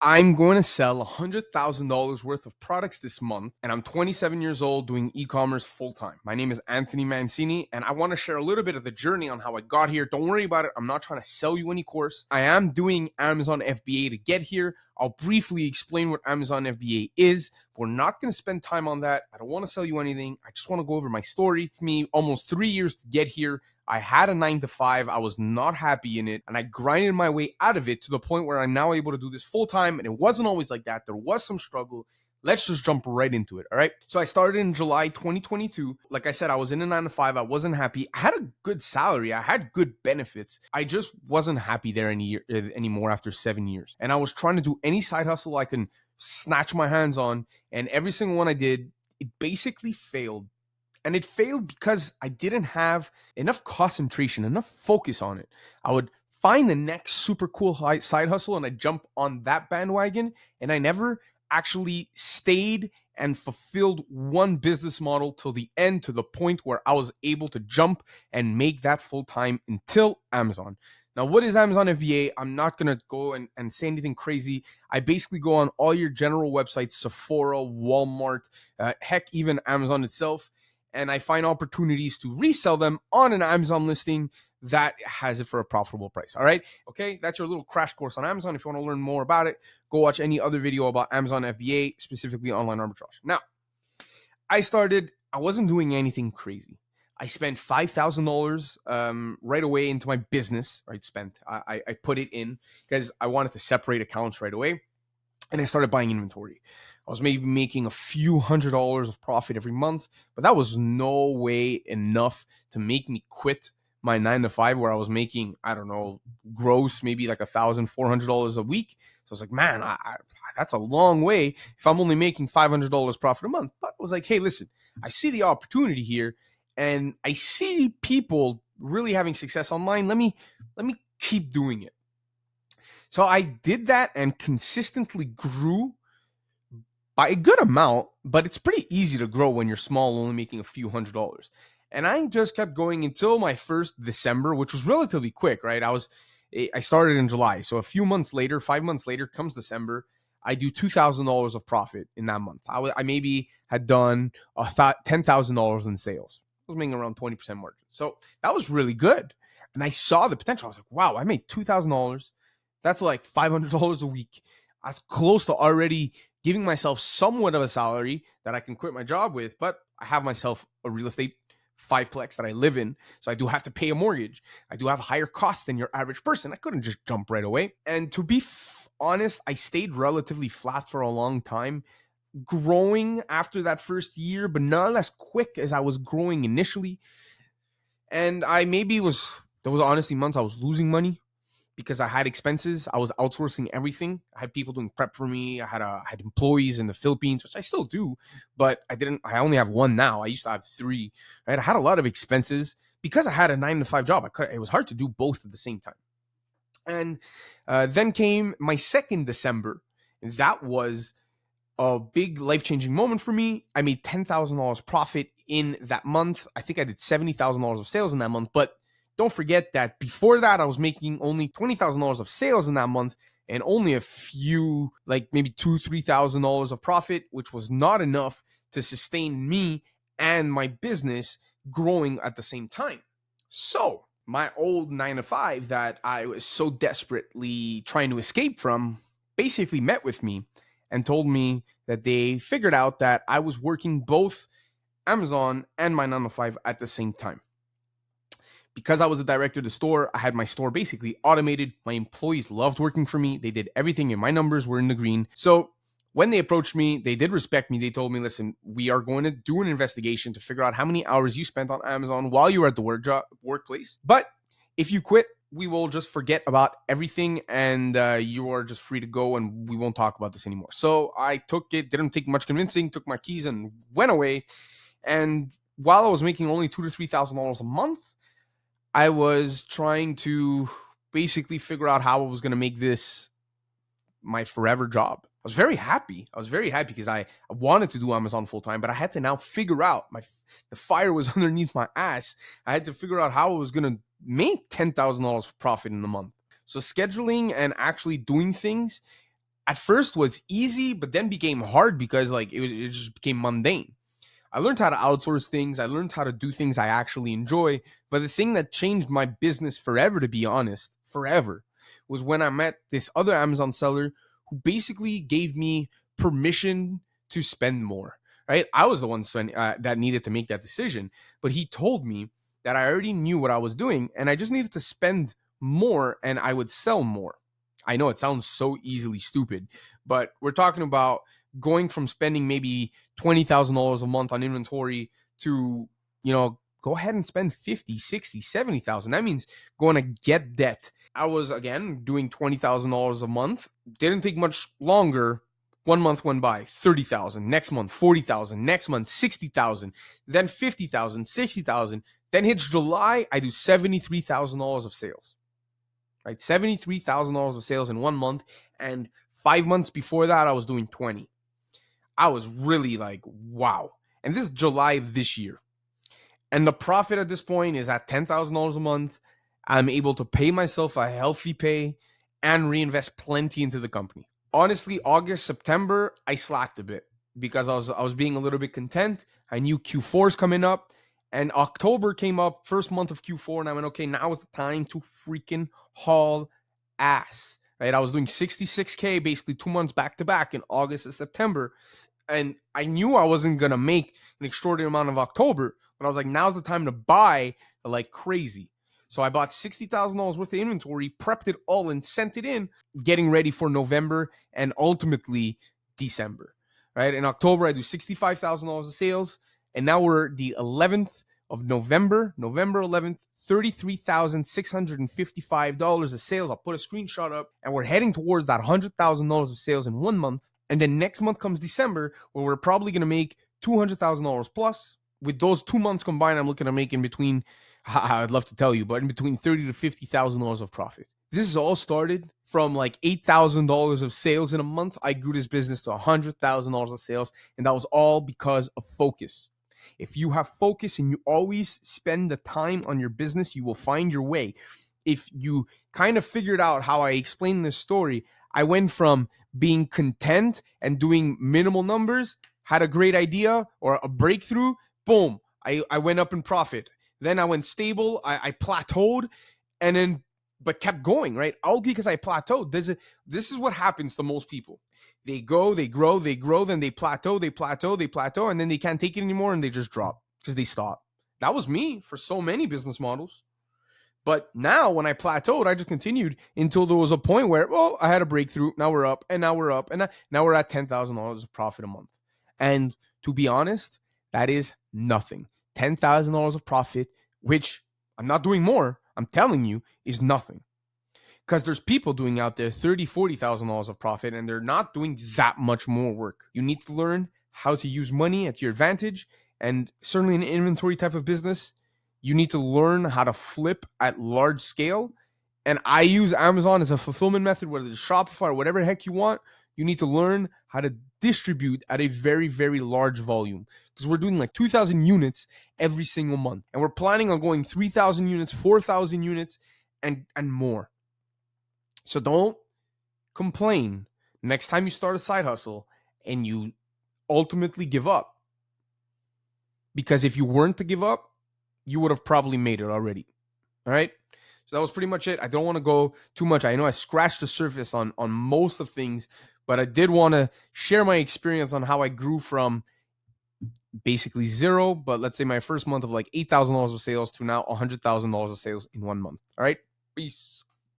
I'm going to sell $100,000 worth of products this month, and I'm 27 years old doing e-commerce full time. My name is Anthony Mancini, and I want to share a little bit of the journey on how I got here. Don't worry about it. I'm not trying to sell you any course. I am doing Amazon FBA to get here. I'll briefly explain what Amazon FBA is. We're not going to spend time on that. I don't want to sell you anything. I just want to go over my story. It took me almost 3 years to get here. I had a 9 to 5. I was not happy in it, and I grinded my way out of it to the point where I'm now able to do this full time. And it wasn't always like that. There was some struggle. Let's just jump right into it. All right. So I started in July 2022. Like I said, I was in a 9 to 5. I wasn't happy. I had a good salary. I had good benefits. I just wasn't happy there anymore after 7 years. And I was trying to do any side hustle I can snatch my hands on. And every single one I did, it basically failed. And it failed because I didn't have enough concentration, enough focus on it. I would find the next super cool side hustle and I jump on that bandwagon, and I never actually stayed and fulfilled one business model till the end, to the point where I was able to jump and make that full time until Amazon. Now, what is Amazon FBA? I'm not going to go and say anything crazy. I basically go on all your general websites, Sephora, Walmart, heck, even Amazon itself, and I find opportunities to resell them on an Amazon listing that has it for a profitable price. All right. Okay. That's your little crash course on Amazon. If you want to learn more about it, go watch any other video about Amazon FBA, specifically online arbitrage. Now, I wasn't doing anything crazy. I spent $5,000 right away into my business. Right. I put it in because I wanted to separate accounts right away. And I started buying inventory. I was maybe making a few $100s of profit every month, but that was no way enough to make me quit my 9 to 5, where I was making, I don't know, gross maybe like $1,400 a week. So I was like, man, that's a long way if I'm only making $500 profit a month. But I was like, hey, listen, I see the opportunity here, and I see people really having success online. Let me keep doing it. So I did that and consistently grew by a good amount, but it's pretty easy to grow when you're small, only making a few $100s. And I just kept going until my first December, which was relatively quick, right? I started in July. So a few months later, 5 months later, comes December, I do $2,000 of profit in that month. I maybe had done $10,000 in sales. I was making around 20% margin. So that was really good. And I saw the potential. I was like, wow, I made $2,000. That's like $500 a week. That's close to already giving myself somewhat of a salary that I can quit my job with, but I have myself a real estate fiveplex that I live in. So I do have to pay a mortgage. I do have higher costs than your average person. I couldn't just jump right away. And to be honest, I stayed relatively flat for a long time, growing after that first year, but not as quick as I was growing initially. And there was honestly months I was losing money because I had expenses. I was outsourcing everything. I had people doing prep for me. I had employees in the Philippines, which I still do, but I only have one now. I used to have 3, right? I had a lot of expenses because I had a 9 to 5 job. It was hard to do both at the same time. And then came my second December. That was a big life-changing moment for me. I made $10,000 profit in that month. I think I did $70,000 of sales in that month, but don't forget that before that, I was making only $20,000 of sales in that month and only a few, like maybe $2,000, $3,000 of profit, which was not enough to sustain me and my business growing at the same time. So my old 9 to 5 that I was so desperately trying to escape from basically met with me and told me that they figured out that I was working both Amazon and my 9 to 5 at the same time. Because I was the director of the store, I had my store basically automated. My employees loved working for me. They did everything, and my numbers were in the green. So when they approached me, they did respect me. They told me, listen, we are going to do an investigation to figure out how many hours you spent on Amazon while you were at the workplace. But if you quit, we will just forget about everything, and you are just free to go, and we won't talk about this anymore. So I took it, didn't take much convincing, took my keys and went away. And while I was making only $2,000 to $3,000 a month, I was trying to basically figure out how I was going to make this my forever job. I was very happy. Because I wanted to do Amazon full time, but I had to now figure out the fire was underneath my ass. I had to figure out how I was going to make $10,000 profit in a month. So scheduling and actually doing things at first was easy, but then became hard because like it just became mundane. I learned how to outsource things. I learned how to do things I actually enjoy. But the thing that changed my business forever, to be honest, forever, was when I met this other Amazon seller who basically gave me permission to spend more. Right? I was the one that needed to make that decision, but he told me that I already knew what I was doing, and I just needed to spend more, and I would sell more. I know it sounds so easily stupid, but we're talking about going from spending maybe $20,000 a month on inventory to, go ahead and spend 50, 60, 70,000. That means going to get debt. I was again doing $20,000 a month. Didn't take much longer. 1 month went by, 30,000. Next month, 40,000. Next month, 60,000. Then 50,000, 60,000. Then hits July, I do $73,000 of sales. Right? $73,000 of sales in 1 month. And 5 months before that, I was doing 20. I was really like, wow. And this is July of this year. And the profit at this point is at $10,000 a month. I'm able to pay myself a healthy pay and reinvest plenty into the company. Honestly, August, September, I slacked a bit because I was being a little bit content. I knew Q4 is coming up, and October came up, first month of Q4, and I went, okay, now is the time to freaking haul ass. Right? I was doing 66K basically 2 months back to back in August and September. And I knew I wasn't going to make an extraordinary amount of October, but I was like, now's the time to buy like crazy. So I bought $60,000 worth of inventory, prepped it all and sent it in, getting ready for November and ultimately December, right? In October, I do $65,000 of sales. And now we're the 11th of November, November 11th, $33,655 of sales. I'll put a screenshot up, and we're heading towards that $100,000 of sales in 1 month. And then next month comes December, where we're probably going to make $200,000 plus. With those 2 months combined, I'm looking to make in between, I'd love to tell you, but in between $30,000 to $50,000 of profit. This is all started from like $8,000 of sales in a month. I grew this business to $100,000 of sales, and that was all because of focus. If you have focus and you always spend the time on your business, you will find your way. If you kind of figured out how I explained this story, I went from being content and doing minimal numbers, had a great idea or a breakthrough, boom, I went up in profit. Then I went stable, I plateaued, and then, but kept going, right? All because I plateaued. This is what happens to most people. They go, they grow, then they plateau, and then they can't take it anymore and they just drop because they stop. That was me for so many business models. But now when I plateaued, I just continued until there was a point where, I had a breakthrough. Now we're up, and now we're up, and now we're at $10,000 of profit a month. And to be honest, that is nothing. $10,000 of profit, which I'm not doing more, I'm telling you, is nothing. Because there's people doing out there $30,000, $40,000 of profit, and they're not doing that much more work. You need to learn how to use money at your advantage, and certainly in an inventory type of business, you need to learn how to flip at large scale. And I use Amazon as a fulfillment method, whether it's Shopify or whatever the heck you want. You need to learn how to distribute at a very, very large volume, because we're doing like 2,000 units every single month. And we're planning on going 3,000 units, 4,000 units, and more. So don't complain next time you start a side hustle and you ultimately give up. Because if you weren't to give up, you would have probably made it already. All right. So that was pretty much it. I don't want to go too much. I know I scratched the surface on most of things, but I did want to share my experience on how I grew from basically zero, but let's say my first month of like $8,000 of sales to now $100,000 of sales in 1 month. All right. Peace.